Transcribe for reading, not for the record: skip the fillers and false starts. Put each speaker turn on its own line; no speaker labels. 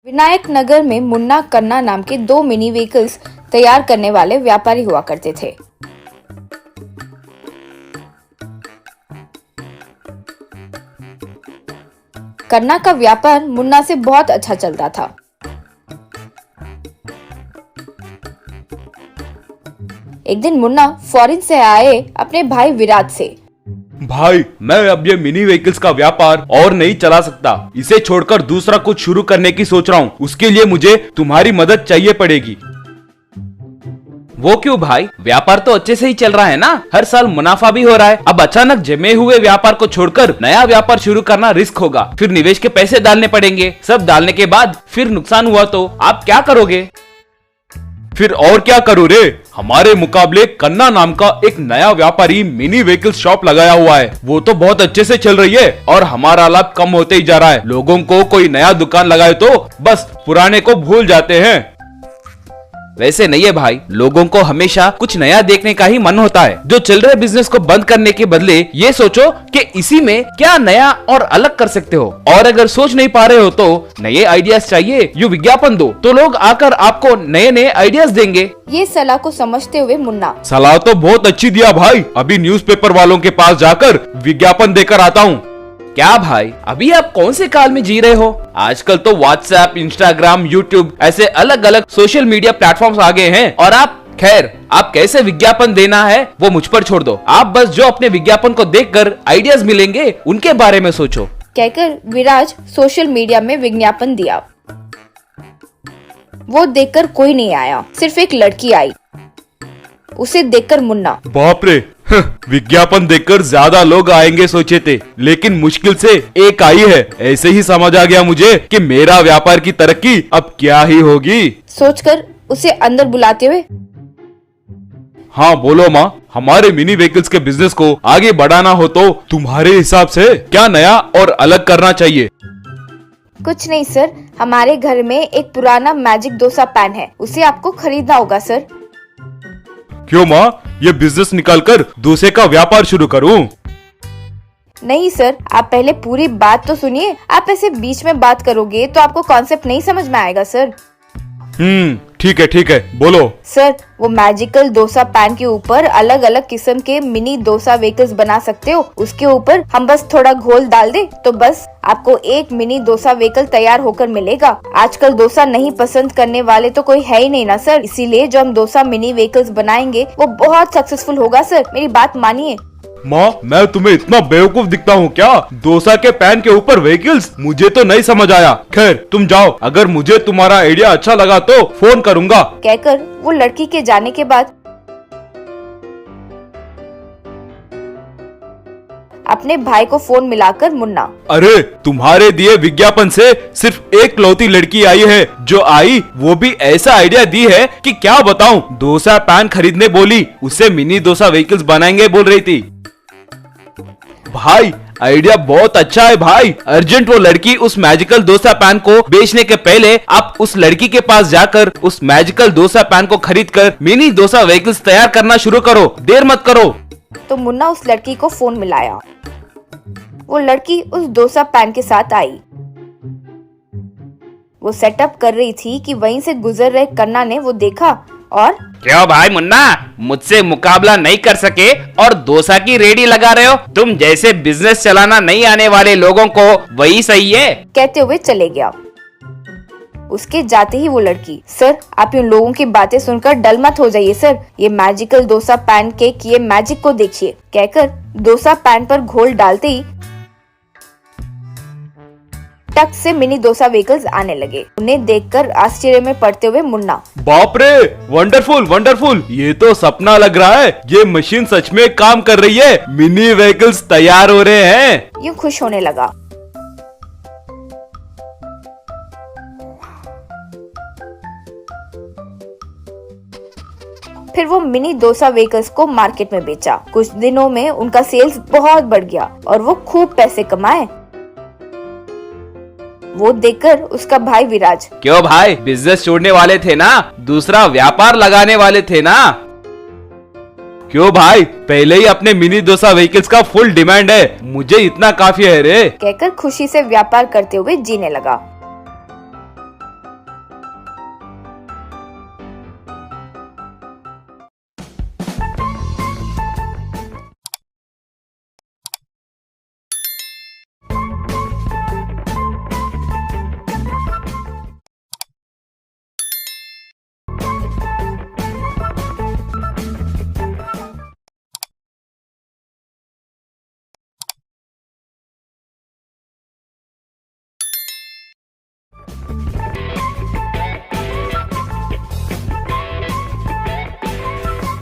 विनायक नगर में मुन्ना कन्ना नाम के 2 मिनी व्हीकल्स तैयार करने वाले व्यापारी हुआ करते थे। कन्ना का व्यापार मुन्ना से बहुत अच्छा चलता था। एक दिन मुन्ना फॉरेन से आए अपने भाई विराज से,
भाई मैं अब ये मिनी व्हीकल्स का व्यापार और नहीं चला सकता, इसे छोड़कर दूसरा कुछ शुरू करने की सोच रहा हूँ। उसके लिए मुझे तुम्हारी मदद चाहिए पड़ेगी।
वो क्यों भाई, व्यापार तो अच्छे से ही चल रहा है ना, हर साल मुनाफा भी हो रहा है। अब अचानक जमे हुए व्यापार को छोड़कर नया व्यापार शुरू करना रिस्क होगा, फिर निवेश के पैसे डालने पड़ेंगे। सब डालने के बाद फिर नुकसान हुआ तो आप क्या करोगे?
फिर और क्या करूँ रे, हमारे मुकाबले कन्ना नाम का एक नया व्यापारी मिनी व्हीकल शॉप लगाया हुआ है, वो तो बहुत अच्छे से चल रही है और हमारा लाभ कम होते ही जा रहा है। लोगों को कोई नया दुकान लगाए तो बस पुराने को भूल जाते हैं।
वैसे नहीं है भाई, लोगों को हमेशा कुछ नया देखने का ही मन होता है। जो चल रहे बिजनेस को बंद करने के बदले ये सोचो कि इसी में क्या नया और अलग कर सकते हो, और अगर सोच नहीं पा रहे हो तो नए आइडियाज चाहिए, यो विज्ञापन दो तो लोग आकर आपको नए नए आइडियाज देंगे।
ये सलाह को समझते हुए मुन्ना,
सलाह तो बहुत अच्छी दिया भाई, अभी न्यूज़पेपर वालों के पास जाकर विज्ञापन देकर आता हूँ।
क्या भाई, अभी आप कौन से काल में जी रहे हो? आजकल तो व्हाट्सएप, इंस्टाग्राम, यूट्यूब ऐसे अलग अलग सोशल मीडिया प्लेटफॉर्म्स आ गए हैं। और आप कैसे विज्ञापन देना है वो मुझ पर छोड़ दो। आप बस जो अपने विज्ञापन को देखकर आइडियाज मिलेंगे उनके बारे में सोचो।
कहकर विराज सोशल मीडिया में विज्ञापन दिया। वो देखकर कोई नहीं आया, सिर्फ एक लड़की आई। उसे देखकर मुन्ना,
बाप रे, विज्ञापन देखकर ज्यादा लोग आएंगे सोचे थे, लेकिन मुश्किल से एक आई है। ऐसे ही समझ आ गया मुझे कि मेरा व्यापार की तरक्की अब क्या ही होगी।
सोचकर उसे अंदर बुलाते हुए,
हाँ बोलो माँ, हमारे मिनी व्हीकल्स के बिजनेस को आगे बढ़ाना हो तो तुम्हारे हिसाब से क्या नया और अलग करना चाहिए?
कुछ नहीं सर, हमारे घर में एक पुराना मैजिक डोसा पैन है, उसे आपको खरीदना होगा सर।
क्यों माँ, ये बिजनेस निकालकर डोसे का व्यापार शुरू करूं?
नहीं सर, आप पहले पूरी बात तो सुनिए। आप ऐसे बीच में बात करोगे तो आपको कॉन्सेप्ट नहीं समझ में आएगा सर।
ठीक है, बोलो।
सर, वो मैजिकल डोसा पैन के ऊपर अलग अलग किस्म के मिनी डोसा व्हीकल्स बना सकते हो। उसके ऊपर हम बस थोड़ा घोल डाल दे तो बस आपको एक मिनी डोसा व्हीकल तैयार होकर मिलेगा। आजकल डोसा नहीं पसंद करने वाले तो कोई है ही नहीं ना सर, इसीलिए जो हम डोसा मिनी व्हीकल्स बनाएंगे वो बहुत सक्सेसफुल होगा सर, मेरी बात मानिए।
माँ, मैं तुम्हें इतना बेवकूफ दिखता हूँ क्या? डोसा के पैन के ऊपर व्हीकल्स, मुझे तो नहीं समझ आया। खैर तुम जाओ, अगर मुझे तुम्हारा आइडिया अच्छा लगा तो फोन करूँगा।
कहकर वो लड़की के जाने के बाद अपने भाई को फोन मिलाकर मुन्ना,
अरे तुम्हारे दिए विज्ञापन से सिर्फ एक लौती लड़की आई है, जो आई वो भी ऐसा आइडिया दी है कि क्या बताऊं। डोसा पैन खरीदने बोली, उससे मिनी डोसा व्हीकल्स बनाएंगे बोल रही थी। भाई आइडिया बहुत अच्छा है भाई, अर्जेंट वो लड़की उस मैजिकल डोसा पैन को बेचने के पहले आप उस लड़की के पास जाकर उस मैजिकल डोसा पैन को खरीद कर मिनी डोसा व्हीकल्स तैयार करना शुरू करो, देर मत करो।
तो मुन्ना उस लड़की को फोन मिलाया। वो लड़की उस डोसा पैन के साथ आई। वो सेटअप कर रही थी कि वहीं से गुजर रहे कन्ना ने वो देखा और,
क्यों भाई मुन्ना, मुझसे मुकाबला नहीं कर सके और डोसा की रेडी लगा रहे हो? तुम जैसे बिजनेस चलाना नहीं आने वाले लोगों को वही सही है,
कहते हुए चले गया। उसके जाते ही वो लड़की, सर आप इन लोगों की बातें सुनकर डल मत हो जाइए सर, ये मैजिकल डोसा पैन के किए मैजिक को देखिए। कहकर डोसा पैन पर घोल डालते ही टक से मिनी डोसा व्हीकल्स आने लगे। उन्हें देखकर आश्चर्य में पड़ते हुए मुन्ना,
बाप रे, वंडरफुल, ये तो सपना लग रहा है, ये मशीन सच में काम कर रही है, मिनी व्हीकल्स तैयार हो रहे हैं।
यूं खुश होने लगा। फिर वो मिनी डोसा व्हीकल्स को मार्केट में बेचा। कुछ दिनों में उनका सेल्स बहुत बढ़ गया और वो खूब पैसे कमाए। वो देखकर उसका भाई विराज,
क्यों भाई, बिजनेस छोड़ने वाले थे ना, दूसरा व्यापार लगाने वाले थे ना?
क्यों भाई, पहले ही अपने मिनी डोसा व्हीकल्स का फुल डिमांड है, मुझे इतना काफी है रे।
कहकर खुशी से व्यापार करते हुए जीने लगा।